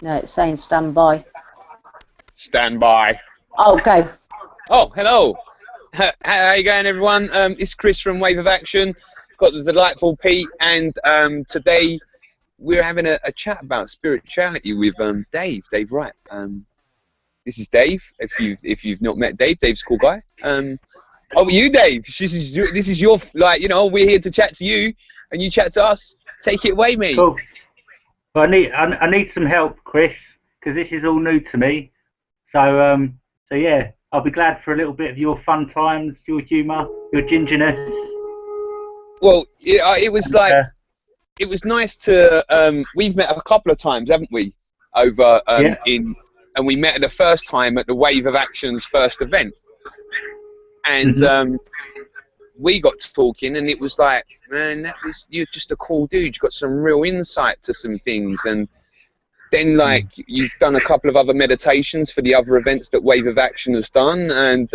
No, it's saying stand by. Stand by. Oh, go. Oh, hello. How you going, everyone? It's Chris from Wave of Action. Got the delightful Pete, and today we're having a chat about spirituality with Dave Wright. This is Dave. If you've not met Dave, Dave's a cool guy. Oh, you, Dave. This is your, like, you know, we're here to chat to you, and you chat to us. Take it away, mate. Cool. Well, I need some help, Chris, because this is all new to me. So yeah, I'll be glad for a little bit of your fun times, your humour, your gingerness. Well, it was like, it was nice to. We've met a couple of times, haven't we? Over Yeah. and we met the first time at the Wave of Action's first event, and we got talking, and it was like, man, you're just a cool dude. You got some real insight to some things, and then like you've done a couple of other meditations for the other events that Wave of Action has done, and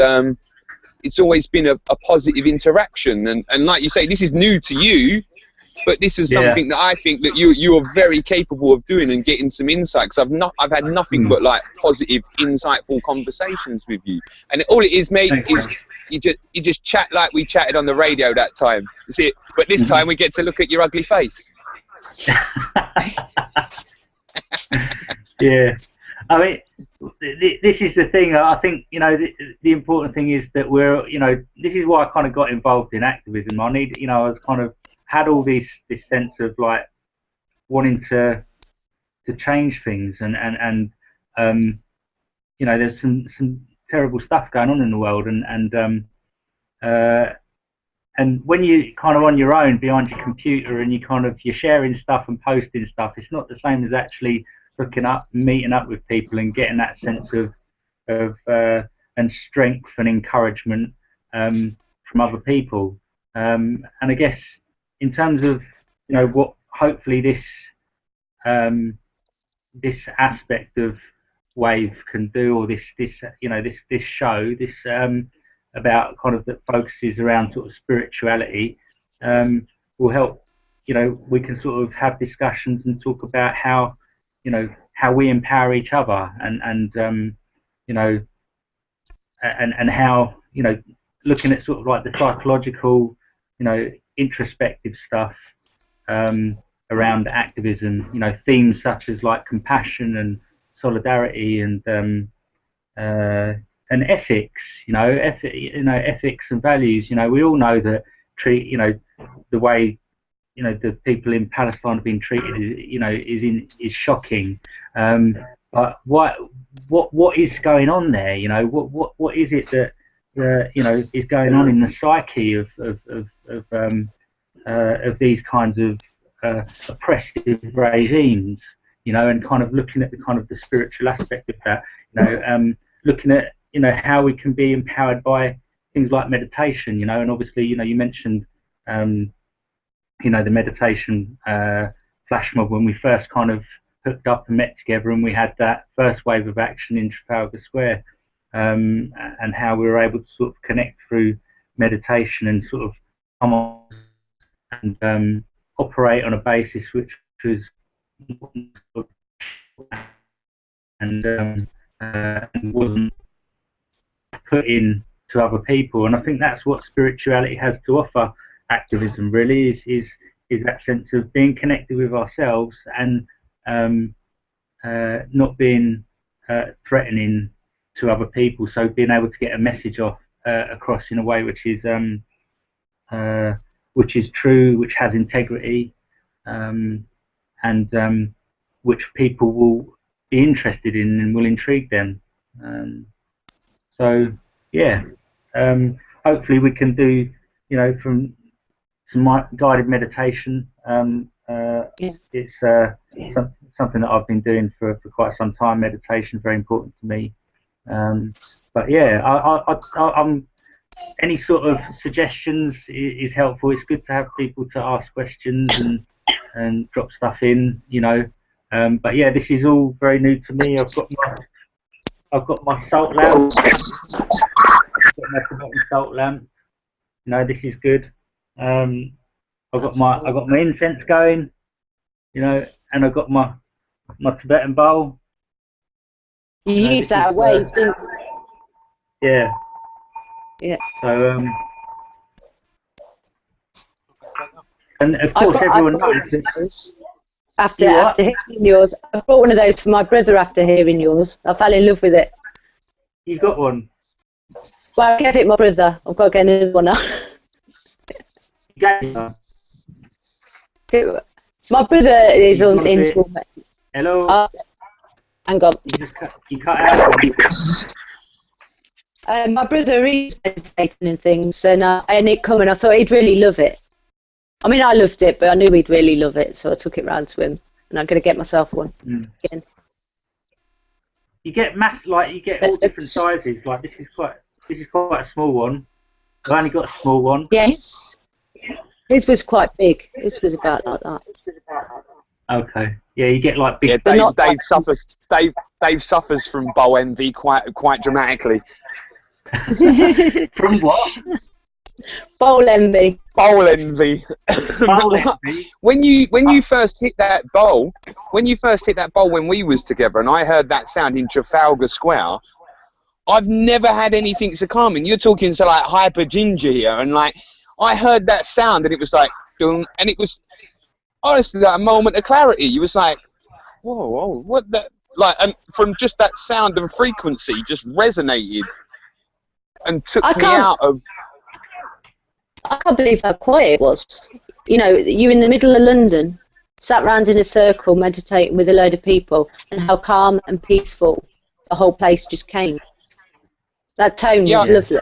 it's always been a positive interaction. And like you say, this is new to you, but this is something that I think that you are very capable of doing and getting some insight. Because I've had nothing but like positive, insightful conversations with you, and all it is, mate, is you just chat like we chatted on the radio that time. That's it. But this time we get to look at your ugly face. Yeah, I mean, this is the thing. I think, you know, the important thing is that we're, you know, this is why I kind of got involved in activism. I need, you know, I was kind of had all this sense of like wanting to change things, and you know, there's some terrible stuff going on in the world, and when you kind of on your own behind your computer and you're sharing stuff and posting stuff, it's not the same as actually hooking up, meeting up with people and getting that sense of and strength and encouragement from other people. And I guess in terms of, you know, what hopefully this this aspect of Wave can do, or this you know, this show, this about kind of that focuses around sort of spirituality, will help. You know, we can sort of have discussions and talk about how, you know, how we empower each other, and you know, and how, you know, looking at sort of like the psychological, you know, introspective stuff around activism, you know, themes such as like compassion and solidarity and ethics, you know, ethics and values. You know, we all know that you know, the way, you know, the people in Palestine have been treated, you know, is shocking. But what is going on there? You know, what is it that you know, is going on in the psyche of these kinds of oppressive regimes? You know, and kind of looking at the kind of the spiritual aspect of that. You know, looking at, you know, how we can be empowered by things like meditation. You know, and obviously, you know, you mentioned you know, the meditation flash mob when we first kind of hooked up and met together, and we had that first Wave of Action in Trafalgar Square, and how we were able to sort of connect through meditation and sort of come on and operate on a basis which was and wasn't put in to other people. And I think that's what spirituality has to offer activism, really, is that sense of being connected with ourselves and not being threatening to other people. So being able to get a message across in a way which is true, which has integrity, and which people will be interested in and will intrigue them. So yeah, hopefully we can do, you know, from some guided meditation. It's something that I've been doing for quite some time. Meditation is very important to me. But yeah, I'm any sort of suggestions is helpful. It's good to have people to ask questions and drop stuff in, you know. But yeah, this is all very new to me. I've got my salt lamp. I've got my Tibetan salt lamp. You know, this is good. I've got my incense going, you know, and I've got my my Tibetan bowl. You used that wave, didn't you? Yeah. Yeah. So and of course everyone knows that. After hearing yours, I bought one of those for my brother after hearing yours. I fell in love with it. You got one? Well, I gave it my brother. I've got to get another one now. My brother is in school. Hello? Hang on. You cut out. My brother is meditating and things, and it come, and I thought he'd really love it. I mean, I loved it, but I knew he'd really love it, so I took it round to him, and I'm going to get myself one again. You get you get all different sizes. Like this is quite a small one. I only got a small one. Yeah, his was quite big. His was about like that. Okay. Yeah, you get like big. Yeah, Dave suffers from bowl envy quite dramatically. From what? Bowl envy. Bowl envy. When you first hit that bowl, when we was together, and I heard that sound in Trafalgar Square, I've never had anything so calming. You're talking to like hyper ginger here, and like I heard that sound, and it was like, and it was honestly like a moment of clarity. You was like, whoa, what that? Like, and from just that sound and frequency, just resonated and took me out of. I can't believe how quiet it was. You know, you in the middle of London, sat round in a circle meditating with a load of people, and how calm and peaceful the whole place just came. That tone was lovely.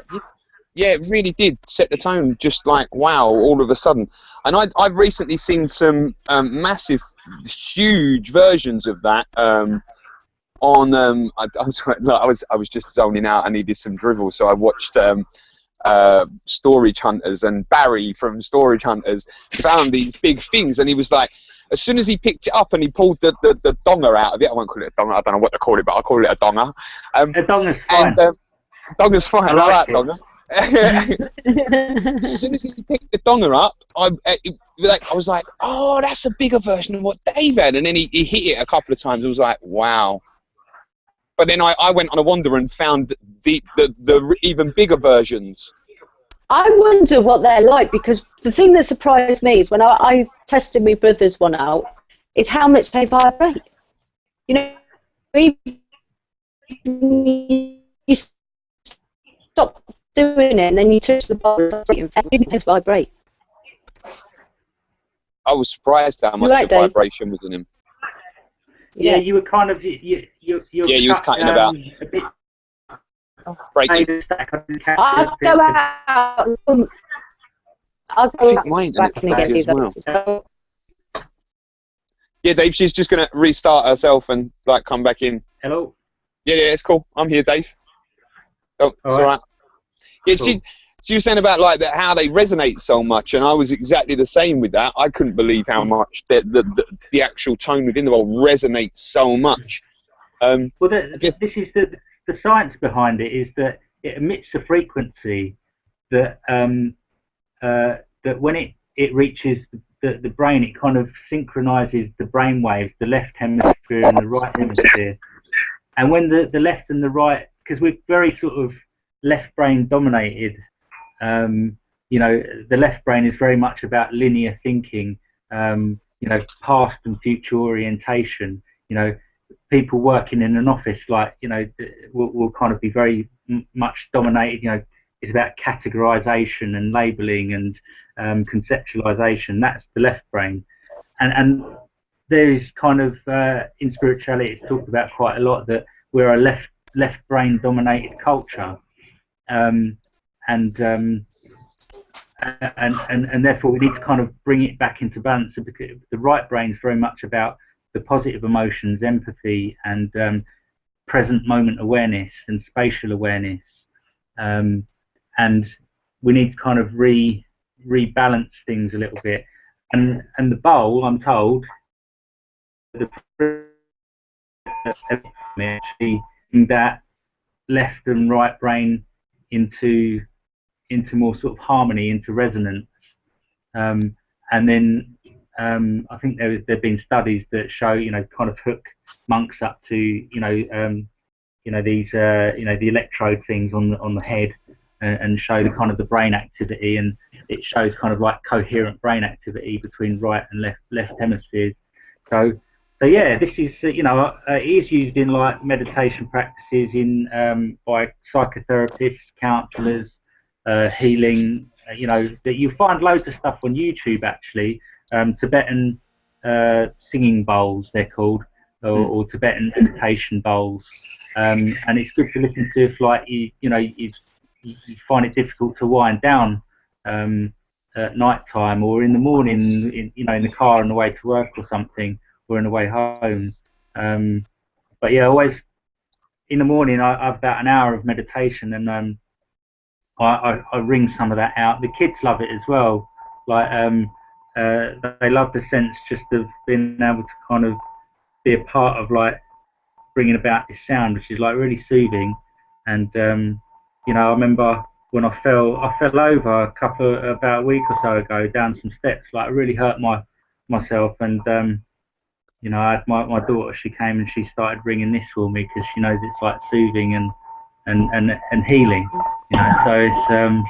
Yeah, it really did set the tone, just like, wow, all of a sudden. And I've recently seen some massive, huge versions of that on, I was just zoning out, I needed some drivel, so I watched Storage Hunters, and Barry from Storage Hunters found these big things, and he was like, as soon as he picked it up and he pulled the donger out of it, I won't call it a donger, I don't know what to call it, but I'll call it a donger. A donger's fine. Donger's fine, I like donger. Mm. As soon as he picked the donger up, I was like, oh, that's a bigger version of what Dave had, and then he hit it a couple of times. I was like, wow. But then I went on a wander and found the even bigger versions. I wonder what they're like, because the thing that surprised me is when I tested my brother's one out, is how much they vibrate. You know, you stop doing it and then you touch the bottle and it vibrate. I was surprised how much the vibration was in him. Yeah, you were kind of you was cutting about a bit. Breaking. I'll go out. I'll go back in again. Well. Yeah, Dave, she's just gonna restart herself and like come back in. Hello. Yeah, it's cool. I'm here, Dave. Oh, it's all right. Yeah, cool. She was saying about like that, how they resonate so much, and I was exactly the same with that. I couldn't believe how much the actual tone within the world resonates so much. Well, this is the science behind it, is that it emits a frequency that that when it reaches the brain, it kind of synchronizes the brain waves, the left hemisphere and the right hemisphere. And when the left and the right, because we're very sort of left brain dominated, you know, the left brain is very much about linear thinking, you know, past and future orientation. You know, people working in an office, like, you know, will kind of be very much dominated. You know, it's about categorization and labeling and conceptualization. That's the left brain, and there's kind of in spirituality it's talked about quite a lot that we're a left brain dominated culture, and therefore we need to kind of bring it back into balance, because the right brain is very much about the positive emotions, empathy, and present moment awareness and spatial awareness, and we need to kind of rebalance things a little bit. And the bowl, I'm told, actually that left and right brain into more sort of harmony, into resonance, and then I think there've been studies that show, kind of hook monks up to, these, the electrode things on the head, and show the kind of the brain activity, and it shows kind of like coherent brain activity between right and left hemispheres. So yeah, this is, it is used in like meditation practices by psychotherapists, counsellors, healing. That you find loads of stuff on YouTube actually. Tibetan singing bowls, they're called, or Tibetan meditation bowls, and it's good to listen to if like you find it difficult to wind down at night time, or in the morning, in the car on the way to work or something, or on the way home. But yeah, always in the morning I have about an hour of meditation, and I ring some of that out. The kids love it as well. Like they love the sense just of being able to kind of be a part of like bringing about this sound, which is like really soothing. And I remember when I fell over about a week or so ago down some steps. Like I really hurt myself, and I had my daughter. She came and she started ringing this for me because she knows it's like soothing and healing. So it's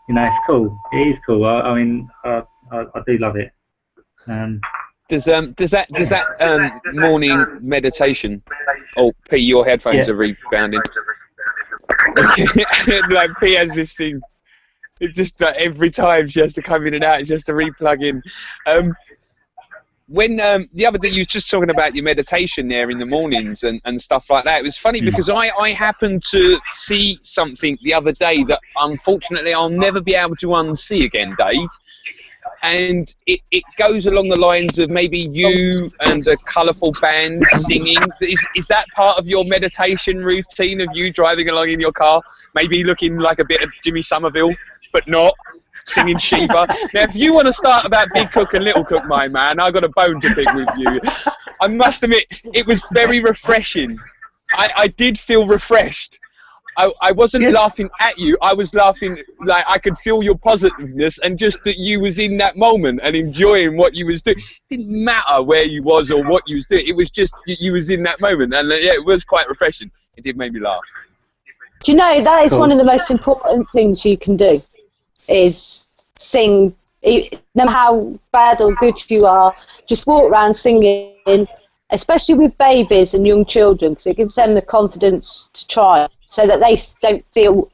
it's cool. It is cool. I mean, I do love it. Does that morning meditation? Oh, P, your headphones are rebounding. Like P has this thing. It's just that every time she has to come in and out, she has to re-plug in. When the other day you was just talking about your meditation there in the mornings and stuff like that, it was funny because I happened to see something the other day that unfortunately I'll never be able to unsee again, Dave. And it goes along the lines of maybe you and a colourful band singing. Is that part of your meditation routine of you driving along in your car, maybe looking like a bit of Jimmy Somerville, but not? Singing Shiva. Now, if you want to start about Big Cook and Little Cook, my man, I got a bone to pick with you. I must admit, it was very refreshing. I did feel refreshed. I wasn't laughing at you. I was laughing, like I could feel your positiveness and just that you was in that moment and enjoying what you was doing. It didn't matter where you was or what you was doing. It was just you was in that moment, and yeah, it was quite refreshing. It did make me laugh. Do you know that is one of the most important things you can do? Is sing, no matter how bad or good you are, just walk around singing, especially with babies and young children, because it gives them the confidence to try, so that they don't feel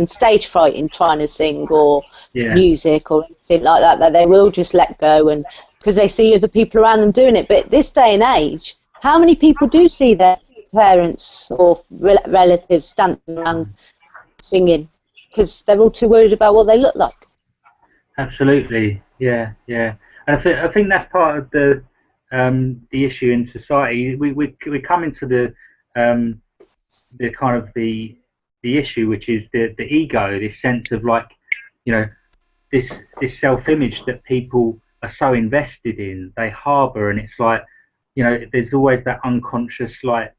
stage fright in trying to sing or music or anything like that, that they will just let go, and because they see other people around them doing it. But this day and age, how many people do see their parents or relatives standing around singing? Because they're all too worried about what they look like. Absolutely, yeah. And I think that's part of the issue in society. We come into the kind of the issue, which is the ego, this sense of like, this self-image that people are so invested in, they harbour, and it's like, there's always that unconscious like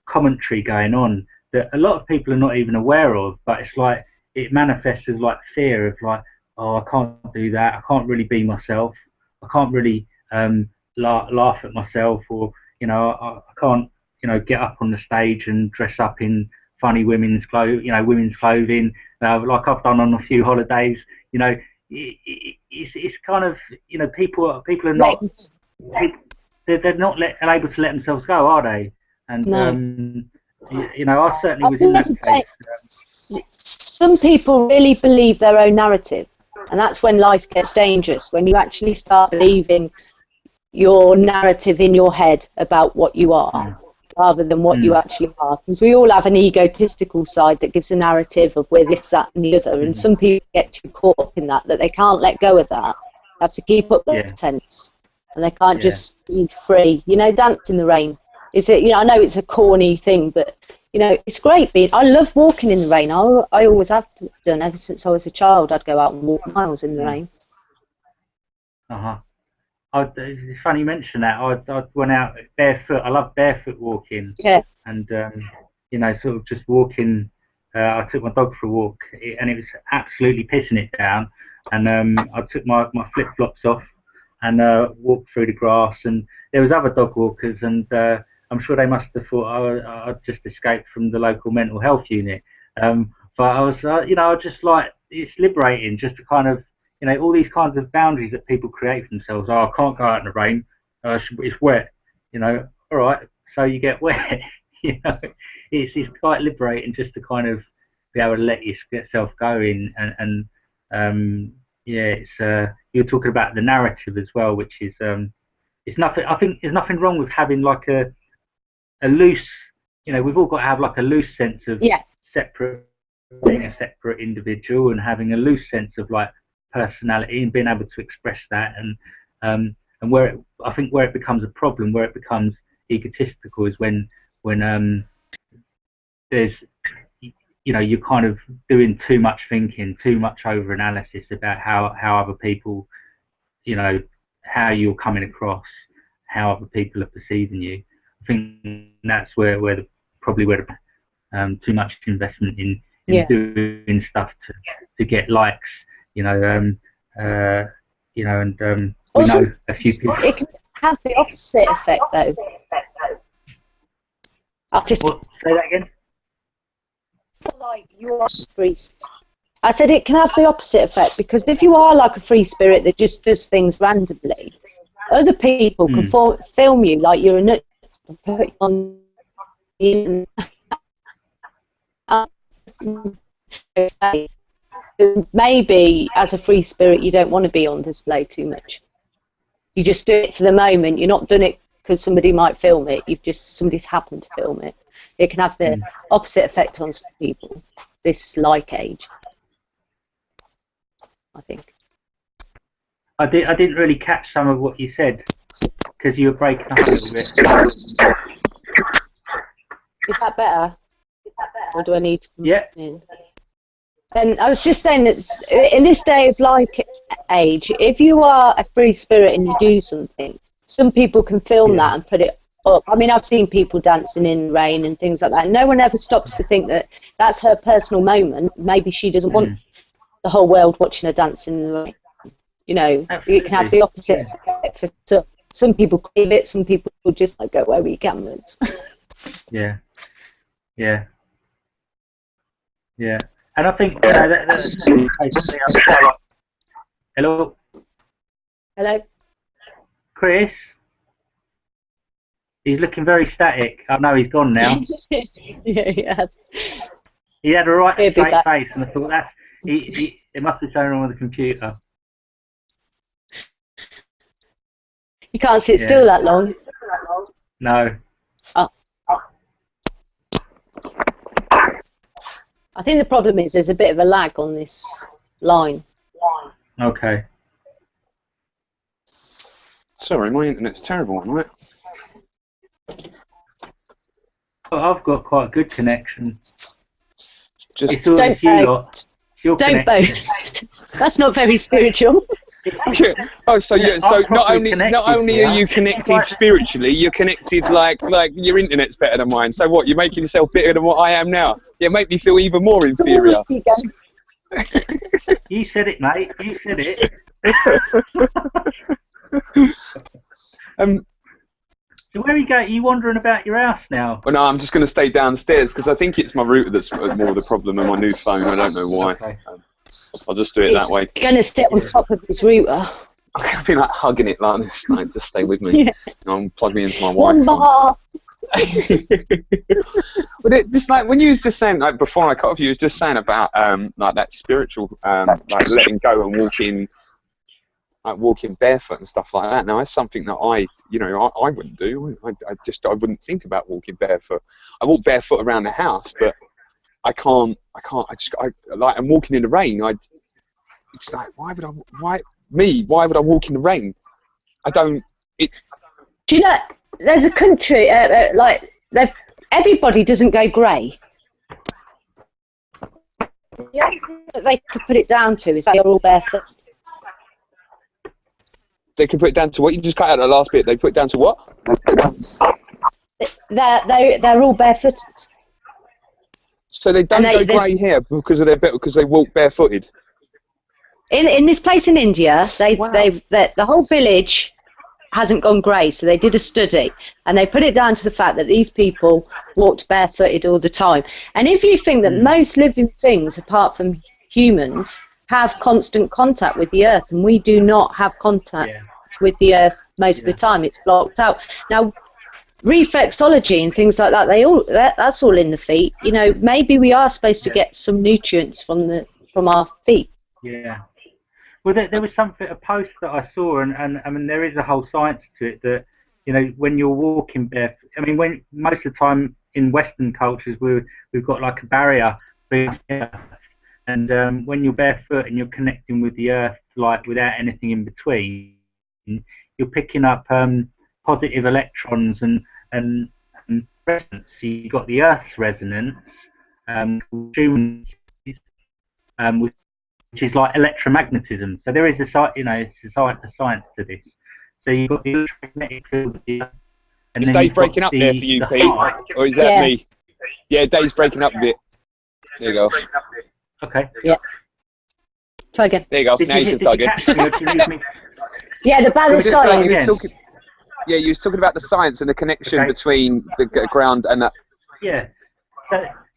commentary going on that a lot of people are not even aware of, but it's like it manifests as like fear of like, oh, I can't do that, I can't really be myself, I can't really laugh at myself, or I can't get up on the stage and dress up in funny women's clothing, like I've done on a few holidays. It's kind of, people are not, they're not able to let themselves go, are they? And no. I certainly was in that case. Some people really believe their own narrative, and that's when life gets dangerous, when you actually start believing your narrative in your head about what you are, rather than what you actually are. Because we all have an egotistical side that gives a narrative of we're this, that, and the other, and some people get too caught up in that they can't let go of that. They have to keep up their pretense, and they can't just be free. Dance in the rain. I know it's a corny thing, but it's great being. I love walking in the rain. I always have done ever since I was a child. I'd go out and walk miles in the rain. It's funny you mention that. I went out barefoot. I love barefoot walking. Yeah. And sort of just walking. I took my dog for a walk, and it was absolutely pissing it down. And I took my flip flops off, and walked through the grass, and there was other dog walkers, and I'm sure they must have thought I'd just escaped from the local mental health unit. But I was, I just like, it's liberating just to kind of, all these kinds of boundaries that people create for themselves. Oh, I can't go out in the rain. It's wet. All right, so you get wet. It's quite liberating just to kind of be able to let yourself go in, and it's you're talking about the narrative as well, which is it's nothing. I think there's nothing wrong with having like a loose. We've all got to have like a loose sense of separate, being a separate individual, and having a loose sense of like personality and being able to express that, and I think where it becomes a problem, where it becomes egotistical, is when there's you're kind of doing too much thinking, too much over analysis about how other people, how you're coming across, how other people are perceiving you. I think that's where probably too much investment in doing stuff to get likes, and we also, know a few people. It can have the opposite effect, though. Say that again. Like you are free. I said it can have the opposite effect, because if you are like a free spirit that just does things randomly, other people can film you like you're a nut and put you on the internet. Maybe as a free spirit you don't want to be on display too much. You just do it for the moment. You're not doing it because somebody might film it. Somebody's happened to film it. It can have the opposite effect on some people, this like age, I think. I didn't really catch some of what you said, because you were breaking up a little bit. Is that better? Or do I need to come in? And I was just saying that in this day of like age, if you are a free spirit and you do something, some people can film that and put it up. I mean, I've seen people dancing in the rain and things like that. No one ever stops to think that that's her personal moment. Maybe she doesn't want the whole world watching her dancing in the rain. Absolutely. It can have the opposite effect for some people crave it, some people just like go where we cameras. Yeah. And I think Hello. Chris. He's looking very static. I know he's gone now. Yeah, he has. He had a right straight face, and I thought it must be something wrong with the computer. You can't sit still that long. No. Oh. I think the problem is there's a bit of a lag on this line. Okay. Sorry, my internet's terrible, isn't it? Well, I've got quite a good connection. Just don't boast. That's not very spiritual. So not only are you connected spiritually, you're connected like your internet's better than mine. So what? You're making yourself better than what I am now? Yeah, make me feel even more inferior. You said it, mate. You said it. So where are you going? Are you wandering about your house now? Well, no, I'm just going to stay downstairs because I think it's my router that's more the problem than my new phone. I don't know why. Okay. I'll just do it that way. He's going to sit on top of his router. I'm going to be like hugging it like this. Like, just stay with me. I'm plugging into my Wi-Fi. But just like when you was just saying, like before I cut off, you was just saying about like that spiritual, like letting go and walking barefoot and stuff like that. Now that's something that I wouldn't do. I wouldn't think about walking barefoot. I walk barefoot around the house, but I can't. I'm walking in the rain. It's like, why would I walk in the rain? I don't. Do you know? There's a country everybody doesn't go grey. The only thing that they could put it down to is they're all barefoot. They can put it down to what? You just cut out the last bit. They put it down to what? They're all barefooted. So they don't go grey hair because they walk barefooted. in this place in India, Wow. the whole village hasn't gone grey, so they did a study and they put it down to the fact that these people walked barefooted all the time. And if you think that most living things, apart from humans, have constant contact with the earth, and we do not have contact with the earth most of the time, it's blocked out. Now, reflexology and things like that, that's all in the feet. You know, maybe we are supposed to get some nutrients from our feet. Yeah. Well, there was a post that I saw, and I mean, there is a whole science to it that, you know, when you're walking barefoot, I mean, when most of the time in Western cultures we've got like a barrier between us and the earth, and when you're barefoot and you're connecting with the earth, like without anything in between, you're picking up positive electrons and resonance. So you've got the Earth's resonance, which is like electromagnetism. So there is a science to this. So you've got the electromagnetic field of the Earth. Is Dave breaking up there for you, Pete? Or is that me? Yeah, Dave's breaking up a bit. There you go. Okay. Yeah. Try again. There you go. Now you can start again. Yeah, the science. Yeah, you was talking about the science and the connection between the ground and that. Yeah.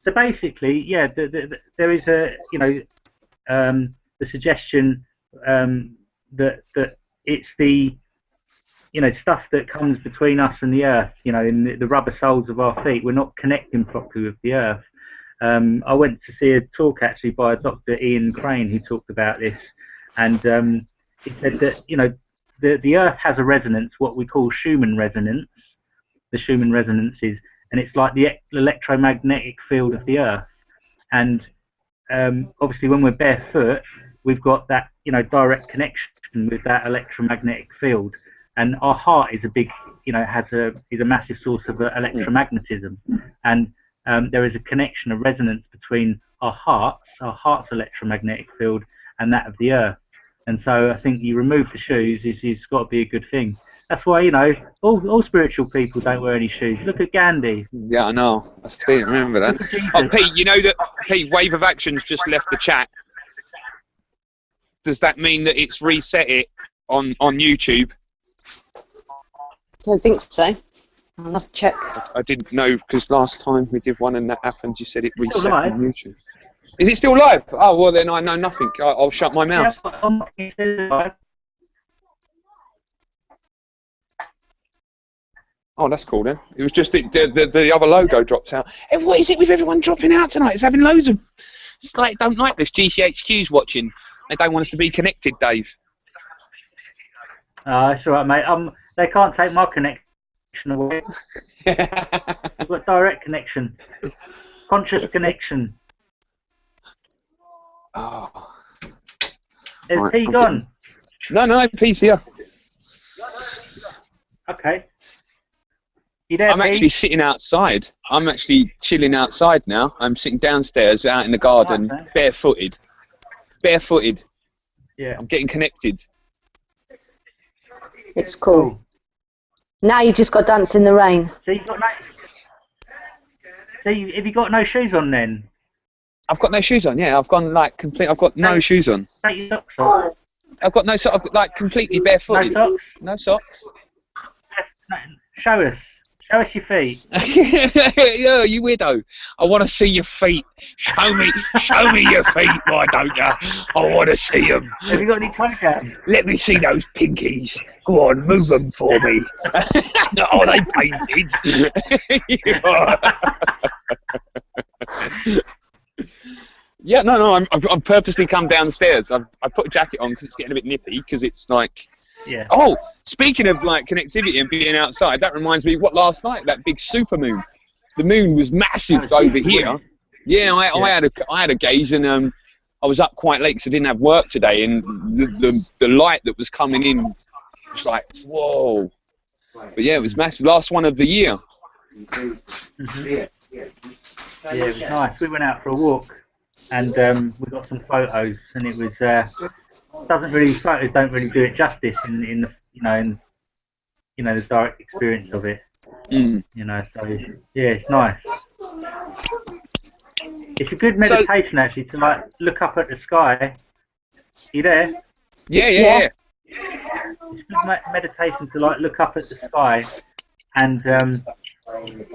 So basically, yeah, there is a, you know, the suggestion that it's the, you know, stuff that comes between us and the earth, you know, in the rubber soles of our feet. We're not connecting properly with the earth. I went to see a talk actually by Dr. Ian Crane who talked about this, and he said that, you know, the earth has a resonance, what we call Schumann resonance. The Schumann resonance is, and it's like the electromagnetic field of the earth. And obviously, when we're barefoot, we've got that, you know, direct connection with that electromagnetic field. And our heart is a big, you know, is a massive source of electromagnetism. And there is a connection, a resonance between our heart's electromagnetic field, and that of the earth. And so I think you remove the shoes, it's got to be a good thing. That's why, you know, all spiritual people don't wear any shoes. Look at Gandhi. Yeah, I know. I still remember that. Oh, Pete, you know that Wave of Action's just left the chat. Does that mean that it's reset it on YouTube? Don't think so. I'll have to check. I didn't know, because last time we did one and that happened, you said it reset on YouTube. Is it still live? Oh, well then I know nothing. I'll shut my mouth. Oh, that's cool then. It was just the other logo dropped out. Hey, what is it with everyone dropping out tonight? It's having loads of... It's like, don't like this. GCHQ's watching. They don't want us to be connected, Dave. That's all right, mate. They can't take my connection away. We've got direct connection. Conscious connection. Oh. Is P gone? No, P's here. Okay. You there, I'm actually sitting outside. I'm actually chilling outside now. I'm sitting downstairs out in the garden, barefooted. Barefooted. Yeah. I'm getting connected. It's cool. Now you just got dance in the rain. So you've got have you got no shoes on then? I've got no shoes on. Yeah, I've gone like complete. I've got no shoes on. Take your socks off. I've got no socks. I've got like completely barefooted. No socks. No socks. Show us. Show us your feet. Yeah, you weirdo. I want to see your feet. Show me your feet. Why don't you? I want to see them. Have you got any toe caps? Let me see those pinkies. Go on, move them for me. Are they painted? Yeah, no. I'm purposely come downstairs. I put a jacket on because it's getting a bit nippy. Because it's like. Yeah. Oh, speaking of like connectivity and being outside, that reminds me. What last night? That big super moon. The moon was massive over here. Yeah, I had a gaze, and I was up quite late because I didn't have work today, and the light that was coming in was like whoa. But yeah, it was massive. Last one of the year. Mm-hmm. Yeah, it was nice. We went out for a walk, and we got some photos, and it was. Photos don't really do it justice in the the direct experience of it. Mm. You know, so yeah, it's nice. It's a good meditation actually to like look up at the sky You there? Yeah. It's good meditation to like look up at the sky, and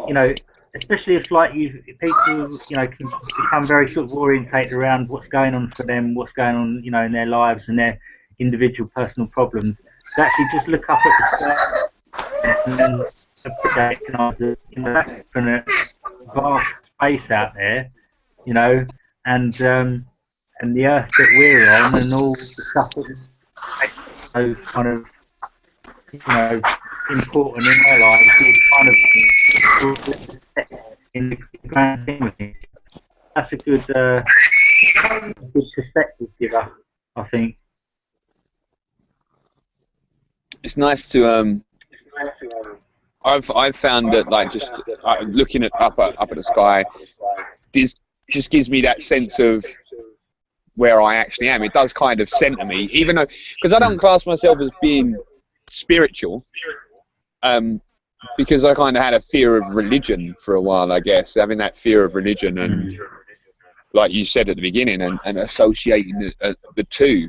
you know, especially if like people can become very sort of orientated around what's going on for them, what's going on in their lives and their individual personal problems. To actually just look up at the sky and then appreciate that's infinite, vast space out there, and the earth that we're on and all the stuff that's so kind of important in our lives is kind of in the grand scheme of things. That's a good perspective giver, I think. It's nice to I've found that like just looking up at the sky, this just gives me that sense of where I actually am. It does kind of center me, even though, because I don't class myself as being spiritual, because I kind of had a fear of religion for a while, I guess, having that fear of religion and, like you said at the beginning, and associating the two.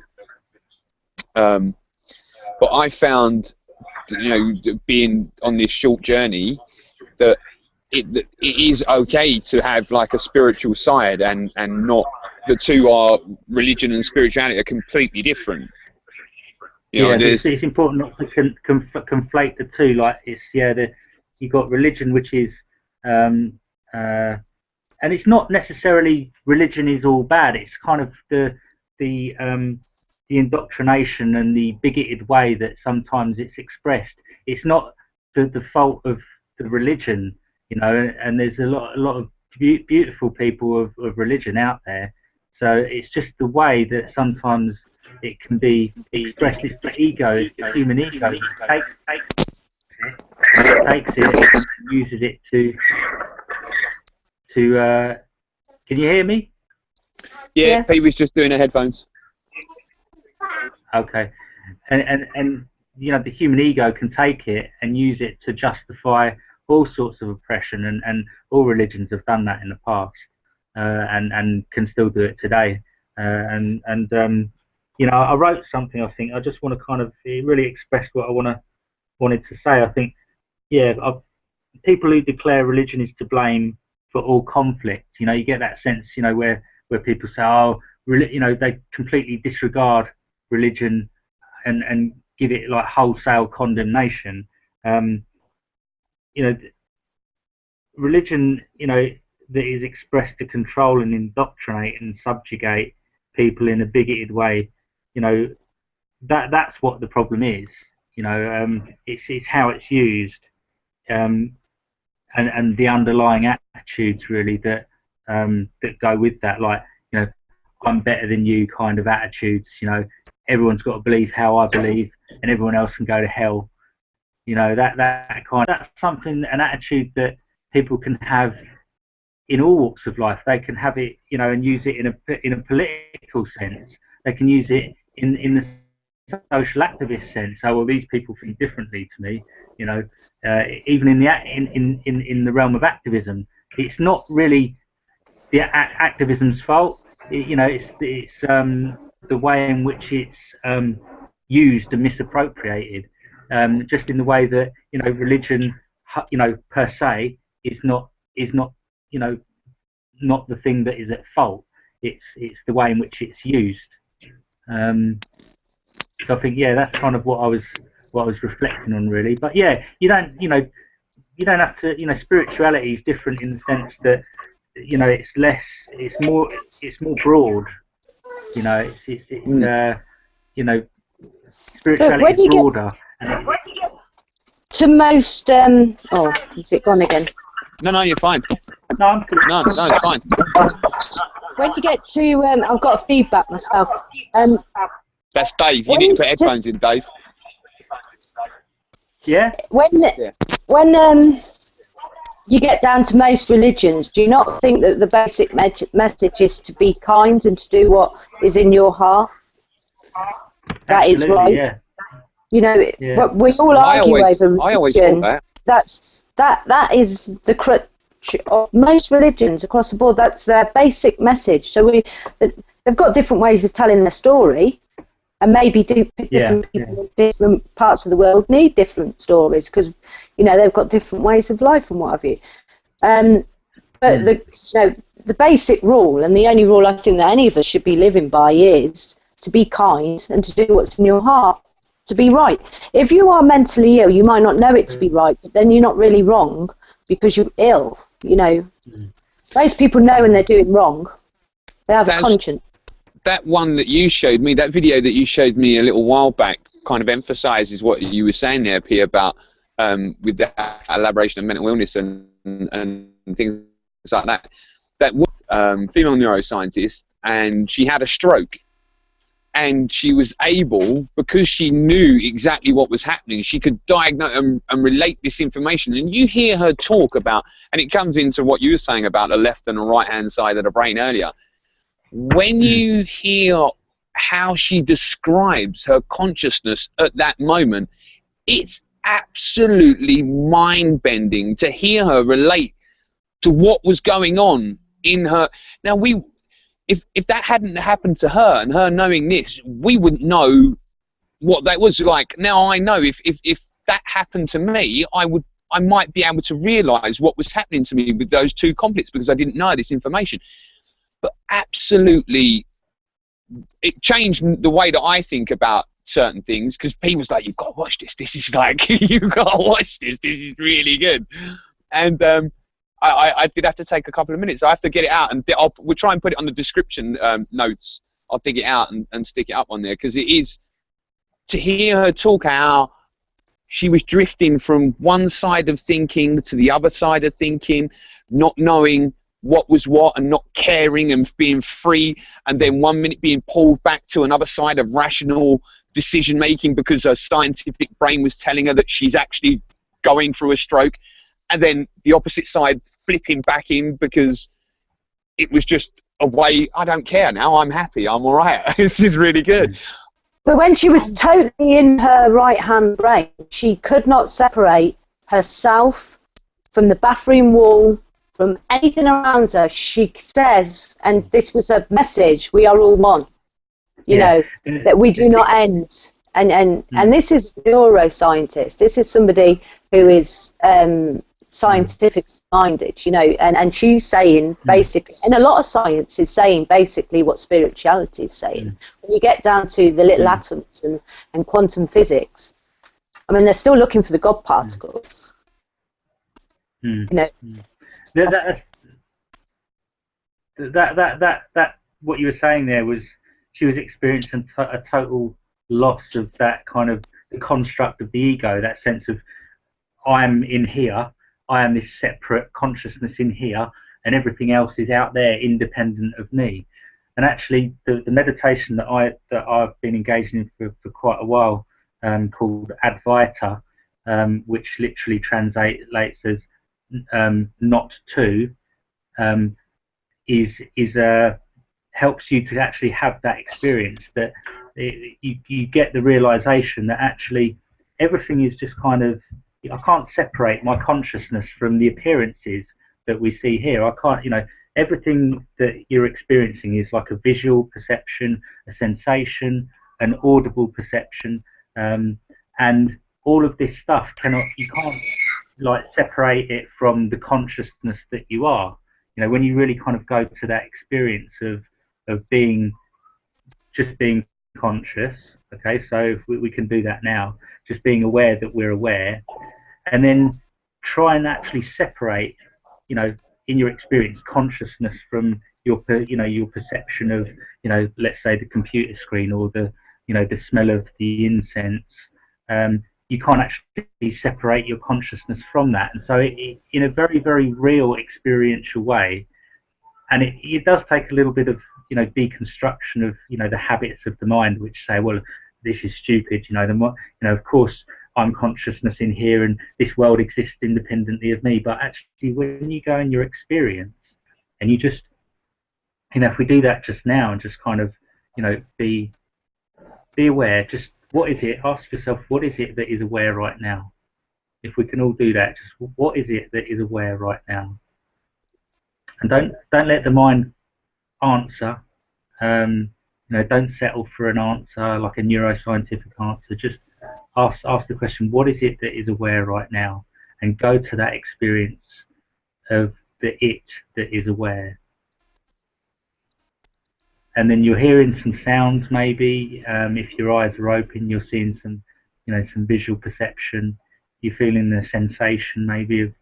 But I found, being on this short journey, that it is okay to have like a spiritual side, and not, the two are, religion and spirituality are completely different. It's important not to conflate the two. Like you got religion, which is and it's not necessarily religion is all bad. It's kind of the indoctrination and the bigoted way that sometimes it's expressed. It's not the fault of the religion, and there's a lot of beautiful people of religion out there. So it's just the way that sometimes it can be expressed. It's the ego, the human ego, takes it and uses it to can you hear me? Yeah, Pete was just doing her headphones. Okay, and the human ego can take it and use it to justify all sorts of oppression, and all religions have done that in the past, and can still do it today. I wrote something. I think I just want to kind of, it really expressed what I wanted to say. I think, people who declare religion is to blame for all conflict. You get that sense, where people say, they completely disregard religion and give it like wholesale condemnation. Religion, that is expressed to control and indoctrinate and subjugate people in a bigoted way, that's what the problem is. It's how it's used, and the underlying attitudes really that go with that, like I'm better than you kind of attitudes. Everyone's got to believe how I believe, and everyone else can go to hell. That's something, an attitude that people can have in all walks of life. They can have it, and use it in a political sense. They can use it in the social activist sense. So, well, these people think differently to me. Even in the realm of activism, it's not really the activism's fault. It's the way in which it's used and misappropriated. Just in the way that religion, per se, is not not the thing that is at fault. It's the way in which it's used. So I think that's kind of what I was reflecting on, really. But you don't have to, spirituality is different in the sense that it's more broad. Spirituality is broader. To most oh, is it gone again? No, you're fine. No, I'm good. No, it's fine. When you get to I've got feedback myself. That's Dave. You need to put headphones in, Dave. Yeah. When you get down to most religions, do you not think that the basic message is to be kind and to do what is in your heart? That is right. Yeah. But we all argue over religion. I always thought that. That is the crutch of most religions across the board. That's their basic message. So they've got different ways of telling their story, and maybe different people in different parts of the world need different stories because, you know, they've got different ways of life and what have you. But the basic rule, and the only rule I think that any of us should be living by, is to be kind and to do what's in your heart, to be right. If you are mentally ill, you might not know it to be right, but then you're not really wrong because you're ill, you know. Most people know when they're doing wrong. They have a conscience. That one that you showed me, that video that you showed me a little while back, kind of emphasises what you were saying there, P, about with the elaboration of mental illness and things like that. That female neuroscientist, and she had a stroke, and she was able, because she knew exactly what was happening, she could diagnose and relate this information. And you hear her talk about, and it comes into what you were saying about the left and the right hand side of the brain earlier. When you hear how she describes her consciousness at that moment, it's absolutely mind-bending to hear her relate to what was going on in her. Now, if that hadn't happened to her, and her knowing this, we wouldn't know what that was like. Now I know if that happened to me, I might be able to realise what was happening to me with those two conflicts because I didn't know this information. But absolutely, it changed the way that I think about certain things, because Pete was like, "You've got to watch this. This is like, you've got to watch this. This is really good." And I did have to take a couple of minutes. I have to get it out, and we'll try and put it on the description notes. I'll dig it out and stick it up on there, because it is, to hear her talk how she was drifting from one side of thinking to the other side of thinking, not knowing what was what and not caring and being free, and then 1 minute being pulled back to another side of rational decision making because her scientific brain was telling her that she's actually going through a stroke, and then the opposite side flipping back in because it was just a way, I don't care now, I'm happy, I'm all right. This is really good. But when she was totally in her right hand brain, she could not separate herself from the bathroom wall, from anything around her. She says, and this was a message, we are all one, you know, that we do not end. And this is a neuroscientist. This is somebody who is scientific minded, you know, and she's saying basically, and a lot of science is saying basically what spirituality is saying. When you get down to the little atoms and quantum physics, I mean, they're still looking for the God particles. You know. That what you were saying there was, she was experiencing a total loss of that kind of the construct of the ego, that sense of I'm in here, I am this separate consciousness in here, and everything else is out there independent of me. And actually, the meditation that I've been engaged in for quite a while, called Advaita, which literally translates as not to, helps you to actually have that experience, that you get the realization that actually everything is just kind of, I can't separate my consciousness from the appearances that we see here. I can't, you know, everything that you're experiencing is like a visual perception, a sensation, an audible perception, and all of this stuff you can't like separate it from the consciousness that you are. You know, when you really kind of go to that experience of being conscious. Okay, so we can do that now, just being aware that we're aware, and then try and actually separate, you know, in your experience, consciousness from your perception of, you know, let's say the computer screen or the, you know, the smell of the incense. You can't actually separate your consciousness from that, and so in a very, very real experiential way, and it does take a little bit of, you know, deconstruction of, you know, the habits of the mind, which say, well, this is stupid, you know, of course I'm consciousness in here and this world exists independently of me. But actually, when you go in your experience and you just, you know, if we do that just now and just kind of, you know, be aware, just what is it, ask yourself, what is it that is aware right now? If we can all do that, just what is it that is aware right now? And don't let the mind answer, don't settle for an answer like a neuroscientific answer. Just ask the question, what is it that is aware right now, and go to that experience of the it that is aware. And then you're hearing some sounds, maybe. If your eyes are open, you're seeing some, some visual perception. You're feeling the sensation, maybe, of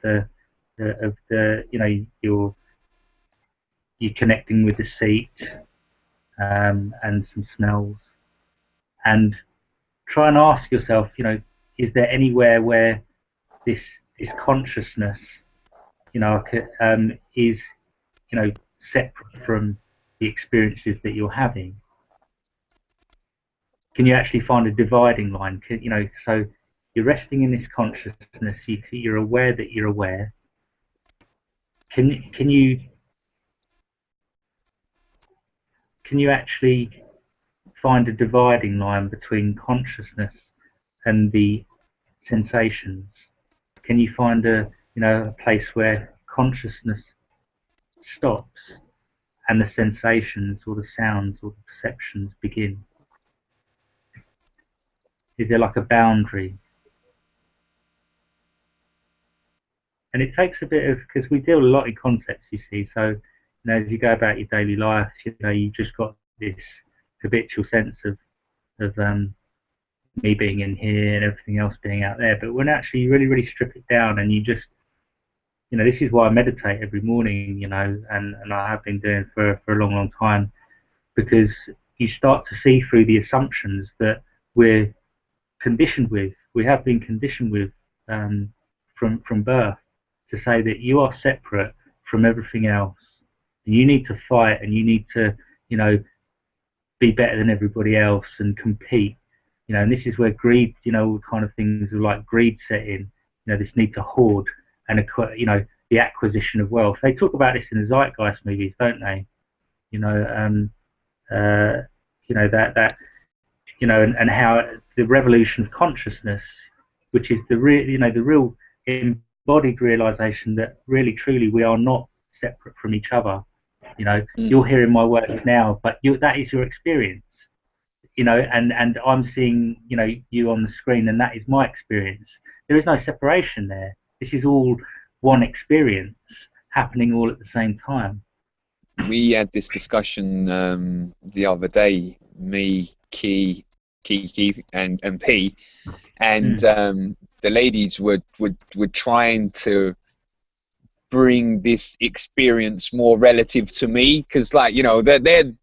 you're connecting with the seat, and some smells. And try and ask yourself, is there anywhere where this consciousness, is, separate from the experiences that you're having? Can you actually find a dividing line? So you're resting in this consciousness. You're aware that you're aware. Can you actually find a dividing line between consciousness and the sensations? Can you find a place where consciousness stops and the sensations or the sounds or the perceptions begin? Is there like a boundary? And it takes a bit of, because we deal a lot in concepts, you see, so as you go about your daily life, you've just got this habitual sense of me being in here and everything else being out there. But when actually you really, really strip it down, and you just, this is why I meditate every morning, and I have been doing for a long, long time, because you start to see through the assumptions that we're conditioned with. We have been conditioned with from birth, to say that you are separate from everything else, and you need to fight, and you need to, be better than everybody else and compete. And this is where greed, all kind of things like greed set in. This need to hoard and the acquisition of wealth. They talk about this in the Zeitgeist movies, don't they? And how the revolution of consciousness, which is the real embodied realization that really truly we are not separate from each other. You're hearing my words now, but that is your experience. And I'm seeing you on the screen, and that is my experience. There is no separation there. This is all one experience happening all at the same time. We had this discussion the other day, me, Kiki, and P, and the ladies were trying to bring this experience more relative to me, because they're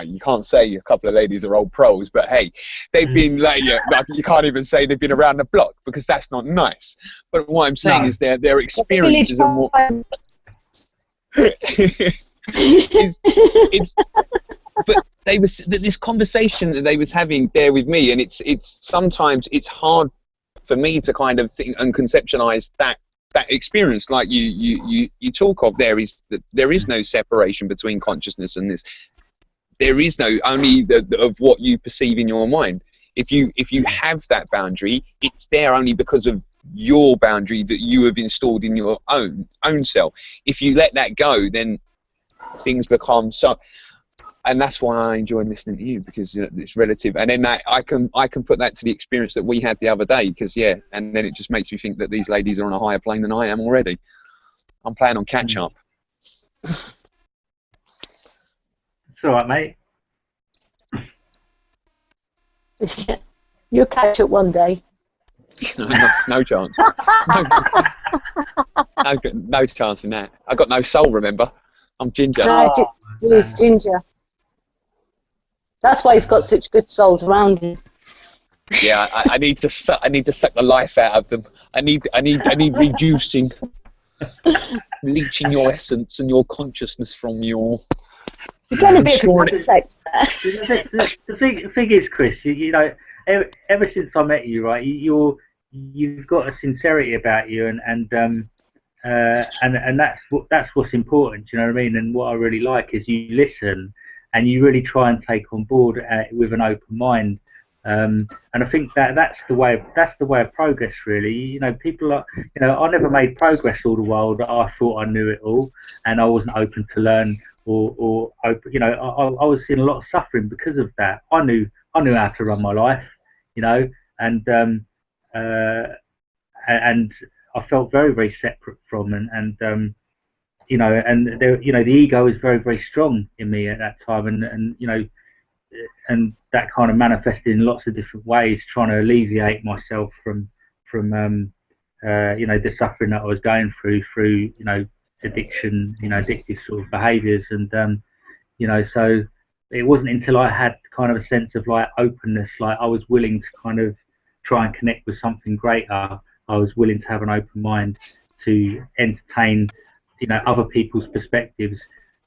you can't say a couple of ladies are old pros, but hey, they've been you can't even say they've been around the block, because that's not nice. But what I'm saying is their experiences are more but this conversation that they was having there with me, and it's sometimes it's hard for me to kind of think and conceptualize that experience like you talk of. There is no separation between consciousness and this. There is no only of what you perceive in your mind. If you have that boundary, it's there only because of your boundary that you have installed in your own self. If you let that go, then things become so. And that's why I enjoy listening to you, because it's relative. And then I can put that to the experience that we had the other day, because and then it just makes me think that these ladies are on a higher plane than I am already. I'm playing on catch up. It's all right, mate. You'll catch up one day. No chance. No chance in that. I got no soul, remember? I'm ginger. No, he's ginger. That's why he's got such good souls around him. Yeah, I need to suck the life out of them. I need reducing, leaching your essence and your consciousness from your. You're getting a bit of a the thing is, Chris, ever since I met you, right, you've got a sincerity about you, and that's what's important. You know what I mean? And what I really like is you listen, and you really try and take on board with an open mind. And I think that's the way of progress, really. People are, I never made progress all the while that I thought I knew it all, and I wasn't open to learn or you know, I was seeing a lot of suffering because of that. I knew how to run my life, you know, and and I felt very separate from, and you know, and there, you know, the ego was very strong in me at that time, and you know, and that kind of manifested in lots of different ways, trying to alleviate myself from you know, the suffering that I was going through, you know, addiction, you know, addictive sort of behaviours, and you know, so it wasn't until I had kind of a sense of like openness, like I was willing to kind of try and connect with something greater. I was willing to have an open mind to entertain, you know, other people's perspectives.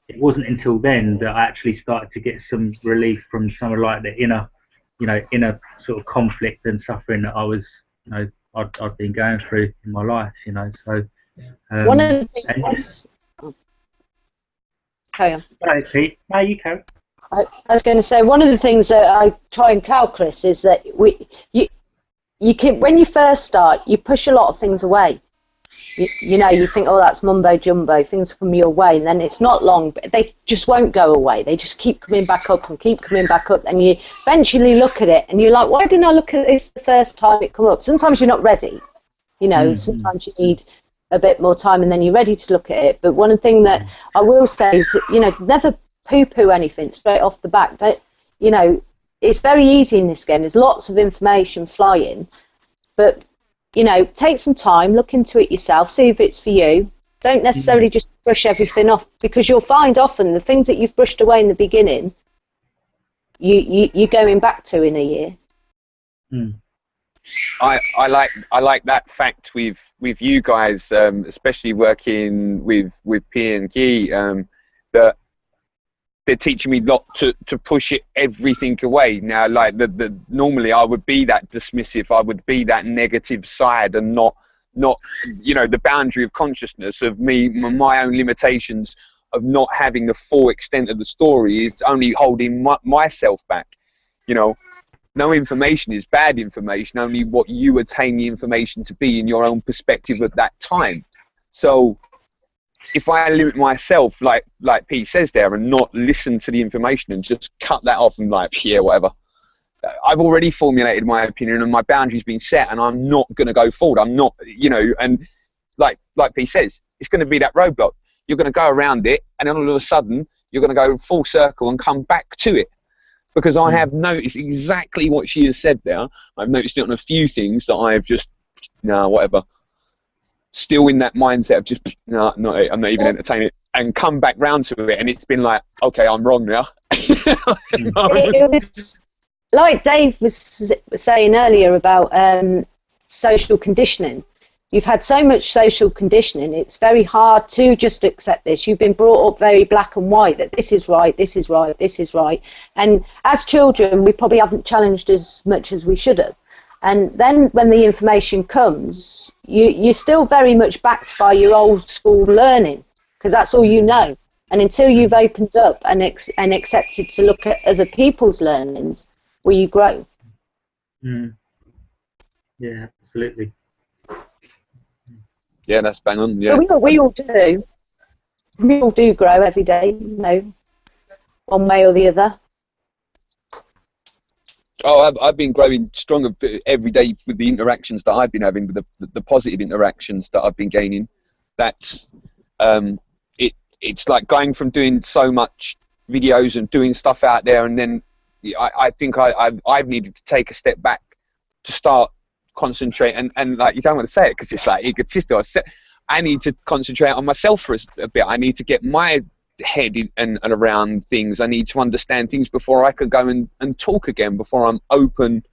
It wasn't until then that I actually started to get some relief from some of like the inner, you know, inner sort of conflict and suffering that I was, you know, I'd been going through in my life, you know. So one of the things. Carry on. No, Pete. No, you carry. I was going to say, one of the things that I try and tell Chris is that you can, when you first start, you push a lot of things away. You know, you think, oh, that's mumbo jumbo, things come your way, and then it's not long, but they just won't go away. They just keep coming back up and keep coming back up, and you eventually look at it and you're like, why didn't I look at this the first time it come up? Sometimes you're not ready, you know. Sometimes you need a bit more time and then you're ready to look at it. But one thing that I will say is, you know, never poo-poo anything straight off the back. You know, it's very easy in this game. There's lots of information flying, but you know, take some time, look into it yourself, see if it's for you. Don't necessarily just brush everything off, because you'll find often the things that you've brushed away in the beginning, you're going back to in a year. I like that fact with you guys, especially working with P and G, that they're teaching me not to push everything away. Now, like normally I would be that dismissive, I would be that negative side, and not you know, the boundary of consciousness of me, my own limitations of not having the full extent of the story is only holding myself back. You know, no information is bad information, only what you attain the information to be in your own perspective at that time. So if I limit myself, like Pete says there, and not listen to the information and just cut that off and like, yeah, whatever, I've already formulated my opinion and my boundaries been set, and I'm not going to go forward. I'm not, you know, and like Pete says, it's going to be that roadblock. You're going to go around it, and then all of a sudden you're going to go full circle and come back to it. Because I have noticed exactly what she has said there. I've noticed it on a few things that I have just, no, whatever. Still in that mindset of just, no, I'm not even entertaining it, and come back round to it, and it's been like, okay, I'm wrong now. It's like Dave was saying earlier about social conditioning. You've had so much social conditioning, it's very hard to just accept this. You've been brought up very black and white, that this is right, this is right, this is right. And as children, we probably haven't challenged as much as we should have. And then when the information comes, you're still very much backed by your old school learning, because that's all you know. And until you've opened up and accepted to look at other people's learnings, will you grow? Yeah, absolutely. Yeah, that's bang on. Yeah, so we all do. We all do grow every day, you know, one way or the other. Oh, I've been growing stronger every day with the interactions that I've been having, with the positive interactions that I've been gaining. That's it's like going from doing so much videos and doing stuff out there, and then I think I've needed to take a step back to start concentrate, and like, you don't want to say it because it's like egotistical. I need to concentrate on myself for a bit. I need to get my head in and around things. I need to understand things before I could go and talk again, before I'm open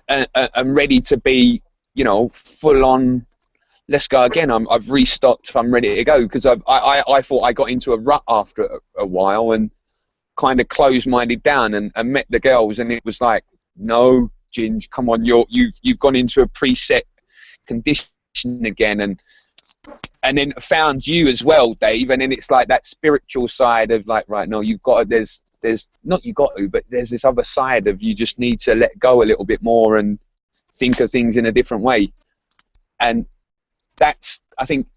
and ready to be, you know, full on, let's go again. I've restocked, I'm ready to go, because I thought I got into a rut after a while and kind of closed-minded down and met the girls, and it was like, no, Ginge, come on, you've gone into a preset condition again, and then found you as well, Dave, and then it's like that spiritual side of like, right, no, you've got to, there's not you got to, but there's this other side of you just need to let go a little bit more and think of things in a different way. And that's, I think,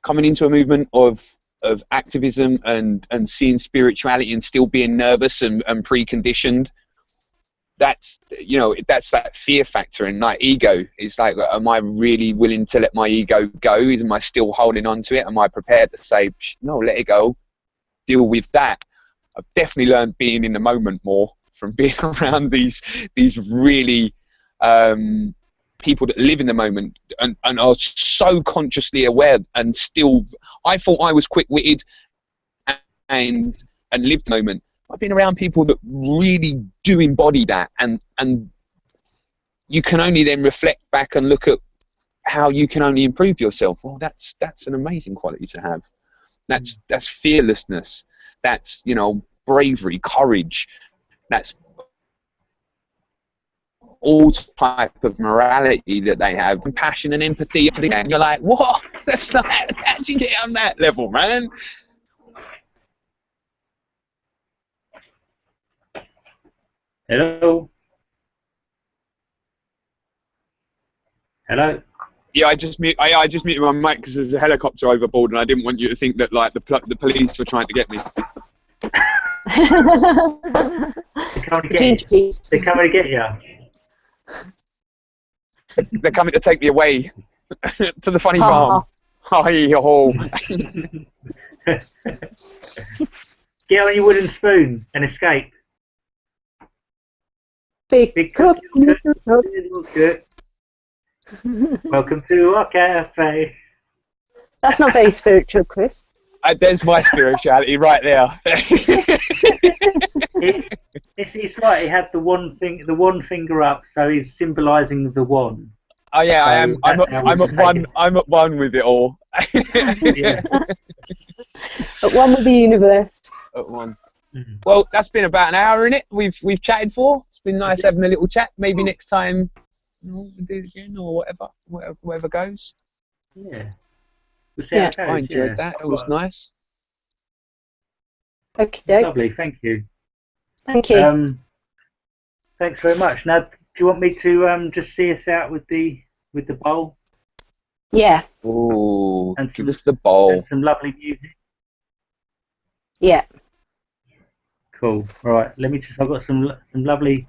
coming into a movement of of activism and seeing spirituality and still being nervous and preconditioned. That's, you know, that's that fear factor. And like ego, it's like, am I really willing to let my ego go? Am I still holding on to it? Am I prepared to say, no, let it go, deal with that? I've definitely learned being in the moment more from being around these really people that live in the moment and are so consciously aware. And still, I thought I was quick-witted and lived the moment. I've been around people that really do embody that, and you can only then reflect back and look at how you can only improve yourself. Well, that's an amazing quality to have. That's fearlessness. That's, you know, bravery, courage. That's all type of morality that they have, compassion and empathy. And you're like, what? That's not, how'd you get on that level, man? Hello? Hello? Yeah, I just muted my mic because there's a helicopter overboard, and I didn't want you to think that like the police were trying to get me. They're coming to get you. They're coming to take me away to the funny farm. Hi-ho. Get on your wooden spoon and escape. Big cook. Good. Welcome to our cafe. That's not very spiritual, Chris. There's my spirituality right there. It's right. He had the one finger up, so he's symbolising the one. Oh yeah, so I am. I'm at one with it all. Yeah. At one with the universe. At one. Well, that's been about an hour, innit? We've chatted for. It's been nice having a little chat. Maybe next time, we'll do it again or whatever goes. Yeah. I enjoyed that. It was nice. Okay. Lovely. Thank you. Thank you. Thanks very much. Now, do you want me to just see us out with the bowl? Yeah. Oh, give us the bowl. And some lovely music. Yeah. Cool. All right. I've got some lovely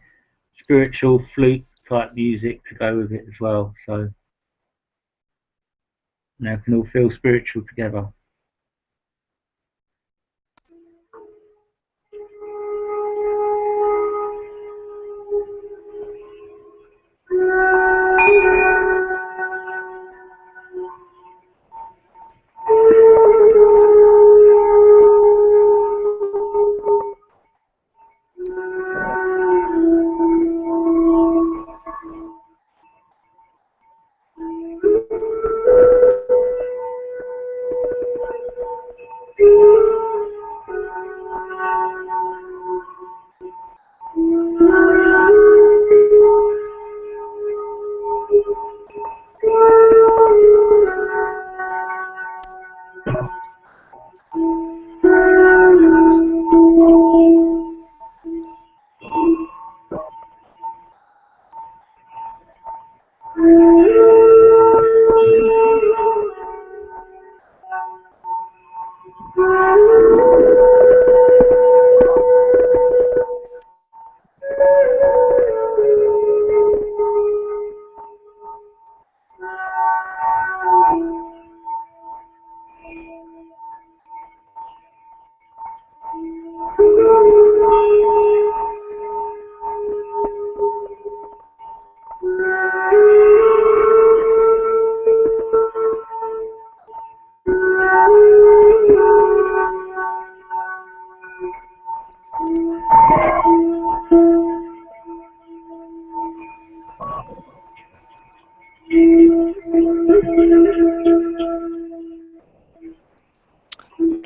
spiritual flute type music to go with it as well. So now we can all feel spiritual together.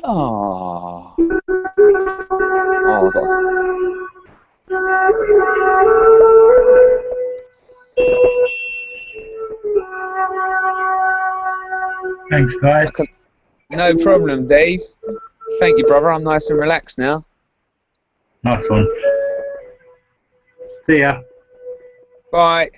Oh. Oh God. Thanks, guys. No problem, Dave. Thank you, brother. I'm nice and relaxed now. Nice one. See ya. Bye.